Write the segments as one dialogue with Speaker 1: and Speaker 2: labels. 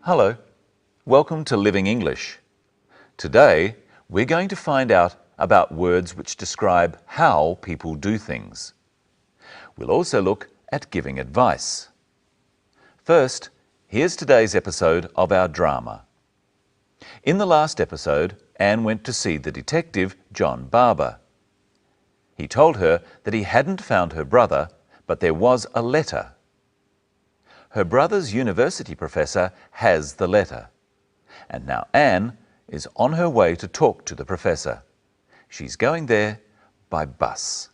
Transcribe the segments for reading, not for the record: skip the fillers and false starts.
Speaker 1: Hello, welcome to Living English. Today, we're going to find out about words which describe how people do things. We'll also look at giving advice. First, here's today's episode of our drama. In the last episode, Anne went to see the detective, John Barber. He told her that he hadn't found her brother, but there was a letter. Her brother's university professor has the letter. And now Anne is on her way to talk to the professor. She's going there by bus.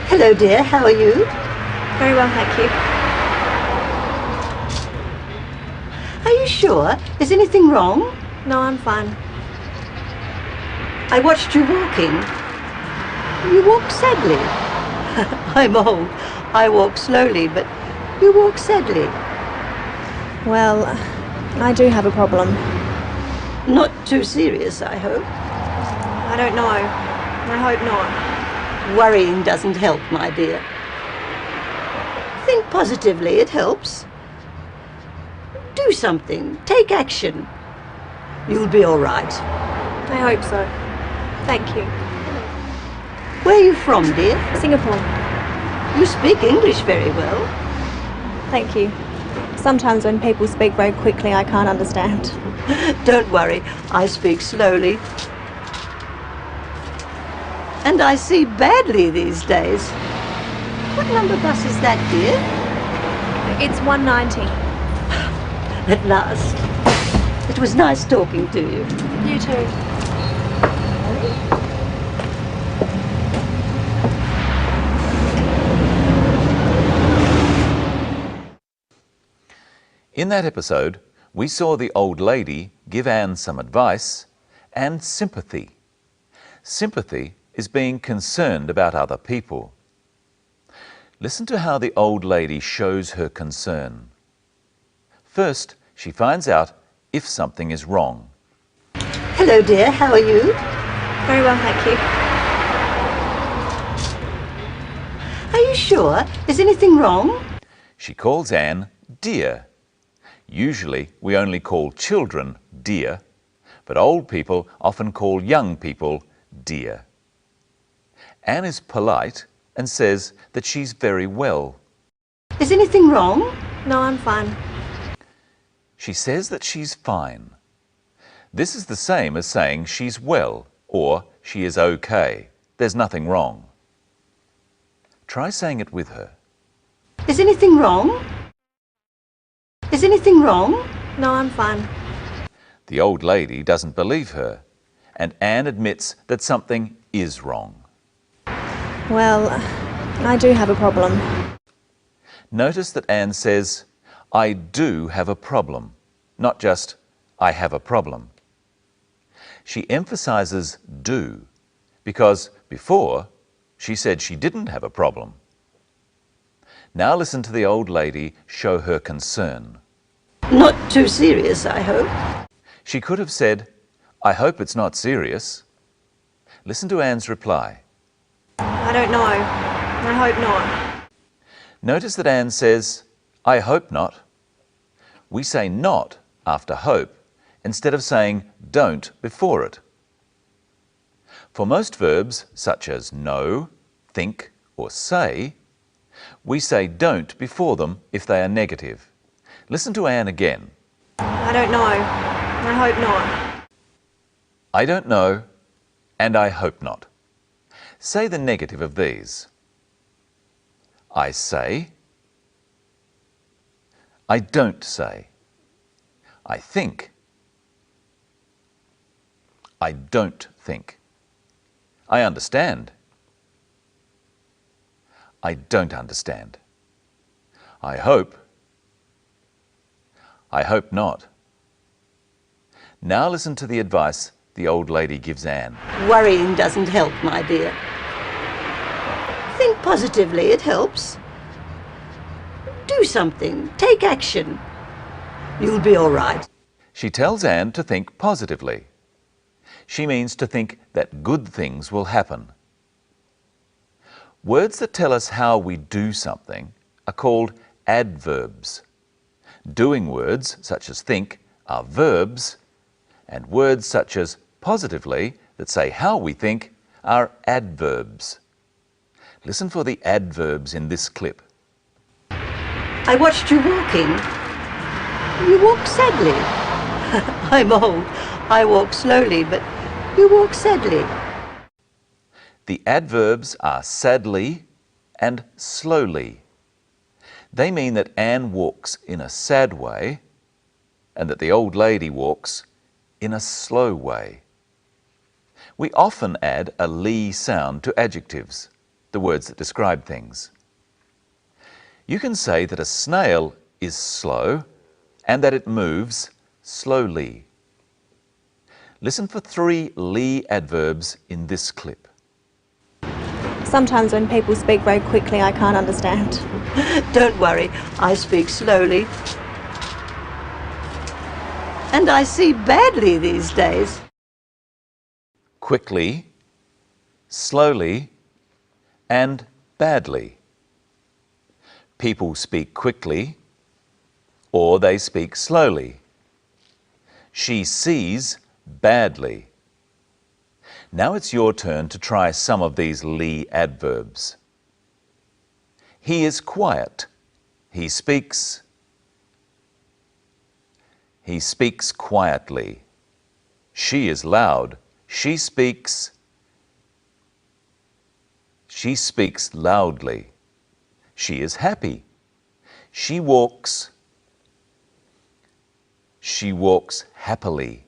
Speaker 2: Hello, dear. How are you?
Speaker 3: Very well, thank you.
Speaker 2: Are you sure? Is anything wrong?
Speaker 3: No, I'm fine.
Speaker 2: I watched you walking. You walk sadly. I'm old. I walk slowly, but you walk sadly.
Speaker 3: Well, I do have a problem.
Speaker 2: Not too serious, I hope.
Speaker 3: I don't know. I hope not.
Speaker 2: Worrying doesn't help, my dear. Think positively, it helps. Do something. Take action. You'll be all right.
Speaker 3: I hope so. Thank you.
Speaker 2: Where are you from, dear?
Speaker 3: Singapore.
Speaker 2: You speak English very well.
Speaker 3: Thank you. Sometimes when people speak very quickly, I can't understand.
Speaker 2: Don't worry, I speak slowly. And I see badly these days. What number bus is that, dear?
Speaker 3: It's 190.
Speaker 2: At last. It was nice talking to you.
Speaker 3: You too.
Speaker 1: In that episode, we saw the old lady give Anne some advice and sympathy. Sympathy is being concerned about other people. Listen to how the old lady shows her concern. First, she finds out if something is wrong.
Speaker 2: Hello, dear. How are you?
Speaker 3: Very well, thank you.
Speaker 2: Are you sure? Is anything wrong?
Speaker 1: She calls Anne dear. Usually, we only call children dear, but old people often call young people dear. Anne is polite and says that she's very well.
Speaker 2: Is anything wrong?
Speaker 3: No, I'm fine.
Speaker 1: She says that she's fine. This is the same as saying she's well or she is okay. There's nothing wrong. Try saying it with her.
Speaker 2: Is anything wrong? Is anything wrong?
Speaker 3: No, I'm fine.
Speaker 1: The old lady doesn't believe her, and Anne admits that something is wrong.
Speaker 3: Well, I do have a problem.
Speaker 1: Notice that Anne says, I do have a problem, not just, I have a problem. She emphasizes do, because before, she said she didn't have a problem. Now listen to the old lady show her concern.
Speaker 2: Not too serious, I hope.
Speaker 1: She could have said, I hope it's not serious. Listen to Anne's reply.
Speaker 3: I don't know. I hope not.
Speaker 1: Notice that Anne says, I hope not. We say not after hope instead of saying don't before it. For most verbs, such as know, think, or say, we say don't before them if they are negative. Listen to Anne again.
Speaker 3: I don't know. I hope not.
Speaker 1: I don't know, and I hope not. Say the negative of these. I say. I don't say. I think. I don't think. I understand. I don't understand. I hope. I hope not. Now listen to the advice the old lady gives Anne.
Speaker 2: Worrying doesn't help, my dear. Think positively, it helps. Do something, take action. You'll be all right.
Speaker 1: She tells Anne to think positively. She means to think that good things will happen. Words that tell us how we do something are called adverbs. Doing words, such as think, are verbs, and words such as positively, that say how we think, are adverbs. Listen for the adverbs in this clip.
Speaker 2: I watched you walking. You walk sadly. I'm old. I walk slowly, but you walk sadly.
Speaker 1: The adverbs are sadly and slowly. They mean that Anne walks in a sad way and that the old lady walks in a slow way. We often add a ly sound to adjectives, the words that describe things. You can say that a snail is slow and that it moves slowly. Listen for 3 ly adverbs in this clip.
Speaker 3: Sometimes when people speak very quickly, I can't understand.
Speaker 2: Don't worry, I speak slowly. And I see badly these days.
Speaker 1: Quickly, slowly, and badly. People speak quickly or they speak slowly. She sees badly. Now it's your turn to try some of these ly adverbs. He is quiet. He speaks quietly. She is loud. She speaks loudly. She is happy. She walks happily.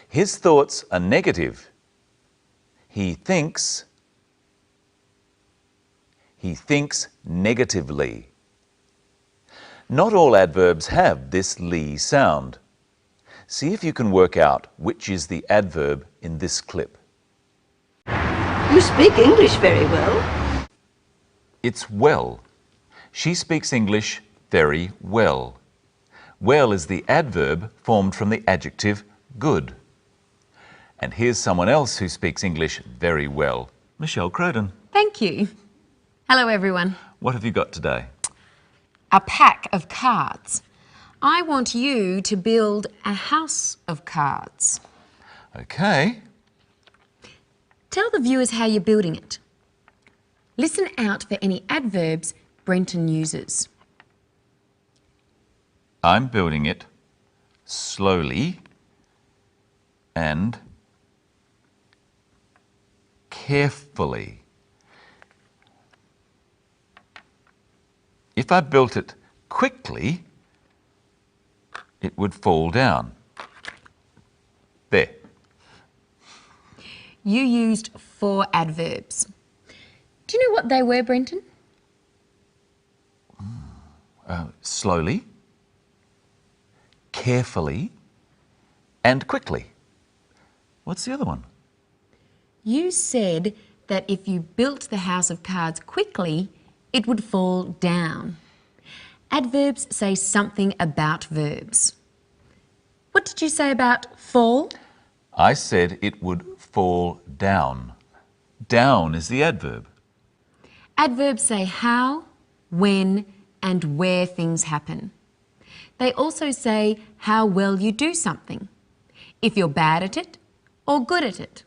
Speaker 1: His thoughts are negative. He thinks negatively. Not all adverbs have this ly sound. See if you can work out which is the adverb in this clip.
Speaker 2: You speak English very well.
Speaker 1: It's well. She speaks English very well. Well is the adverb formed from the adjective good. And here's someone else who speaks English very well. Michelle Croden.
Speaker 4: Thank you. Hello, everyone.
Speaker 1: What have you got today?
Speaker 4: A pack of cards. I want you to build a house of cards.
Speaker 1: Okay.
Speaker 4: Tell the viewers how you're building it. Listen out for any adverbs Brenton uses.
Speaker 1: I'm building it slowly and carefully. If I built it quickly, it would fall down. There.
Speaker 4: You used 4 adverbs. Do you know what they were, Brenton?
Speaker 1: Slowly, carefully, and quickly. What's the other one?
Speaker 4: You said that if you built the house of cards quickly, it would fall down. Adverbs say something about verbs. What did you say about fall?
Speaker 1: I said it would fall down. Down is the adverb.
Speaker 4: Adverbs say how, when, and where things happen. They also say how well you do something, if you're bad at it or good at it.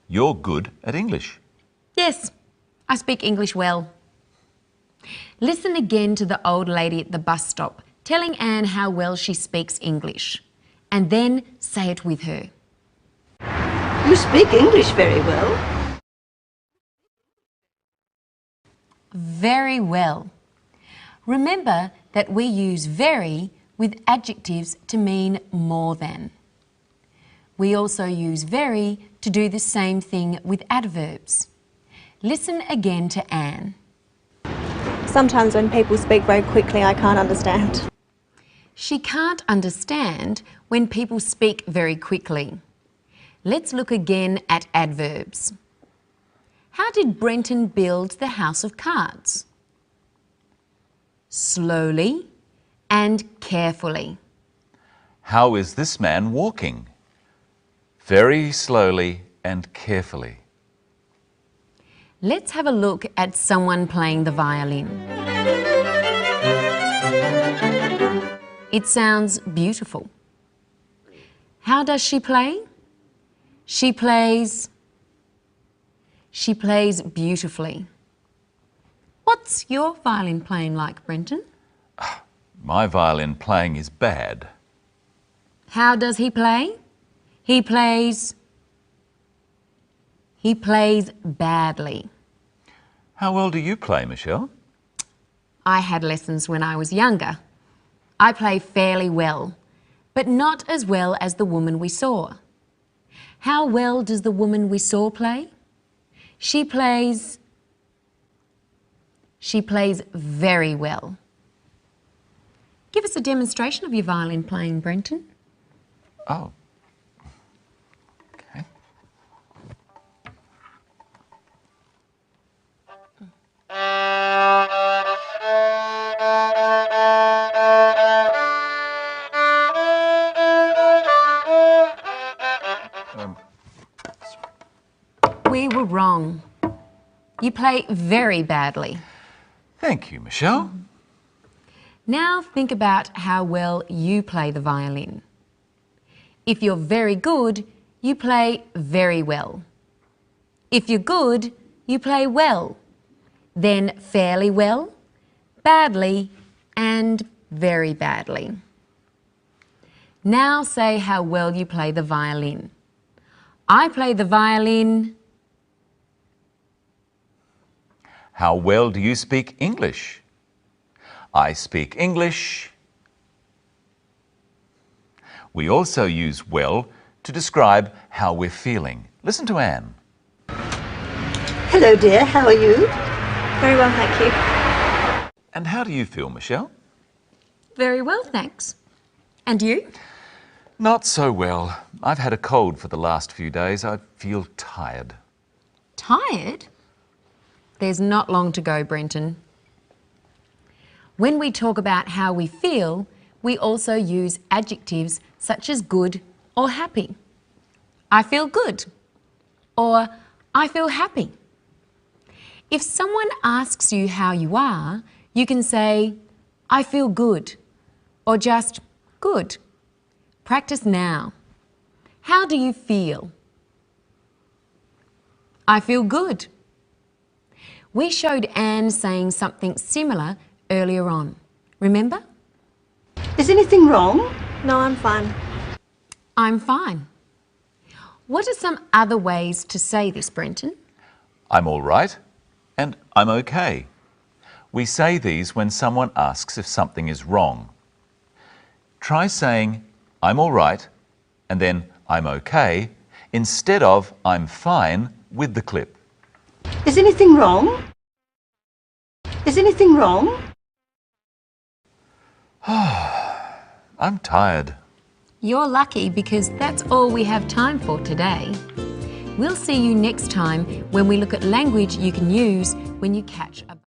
Speaker 1: You're good at English.
Speaker 4: Yes, I speak English well. Listen again to the old lady at the bus stop telling Anne how well she speaks English, and then say it with her.
Speaker 2: You speak English very well.
Speaker 4: Very well. Remember that we use very with adjectives to mean more than. We also use very to do the same thing with adverbs. Listen again to Anne.
Speaker 3: Sometimes when people speak very quickly, I can't understand.
Speaker 4: She can't understand when people speak very quickly. Let's look again at adverbs. How did Brenton build the house of cards? Slowly and carefully.
Speaker 1: How is this man walking? Very slowly and carefully.
Speaker 4: Let's have a look at someone playing the violin. It sounds beautiful. How does she play? She plays beautifully. What's your violin playing like, Brenton?
Speaker 1: My violin playing is bad.
Speaker 4: How does he play? He plays badly.
Speaker 1: How well do you play, Michelle?
Speaker 4: I had lessons when I was younger. I play fairly well, but not as well as the woman we saw. How well does the woman we saw play? She plays very well. Give us a demonstration of your violin playing, Brenton.
Speaker 1: Oh. Okay.
Speaker 4: We were wrong. You play very badly.
Speaker 1: Thank you, Michelle.
Speaker 4: Now think about how well you play the violin. If you're very good, you play very well. If you're good, you play well. Then fairly well, badly, and very badly. Now say how well you play the violin. I play the violin.
Speaker 1: How well do you speak English? I speak English. We also use well to describe how we're feeling. Listen to Anne.
Speaker 2: Hello, dear. How are you?
Speaker 3: Very well, thank you.
Speaker 1: And how do you feel, Michelle?
Speaker 4: Very well, thanks. And you?
Speaker 1: Not so well. I've had a cold for the last few days. I feel tired.
Speaker 4: Tired? There's not long to go, Brenton. When we talk about how we feel, we also use adjectives such as good or happy. I feel good, or I feel happy. If someone asks you how you are, you can say, I feel good, or just good. Practice now. How do you feel? I feel good. We showed Anne saying something similar earlier on. Remember?
Speaker 2: Is anything wrong?
Speaker 3: No, I'm fine.
Speaker 4: I'm fine. What are some other ways to say this, Brenton?
Speaker 1: I'm all right and I'm okay. We say these when someone asks if something is wrong. Try saying I'm all right and then I'm okay instead of I'm fine with the clip.
Speaker 2: Is anything wrong? Is anything wrong?
Speaker 1: I'm tired.
Speaker 4: You're lucky because that's all we have time for today. We'll see you next time when we look at language you can use when you catch a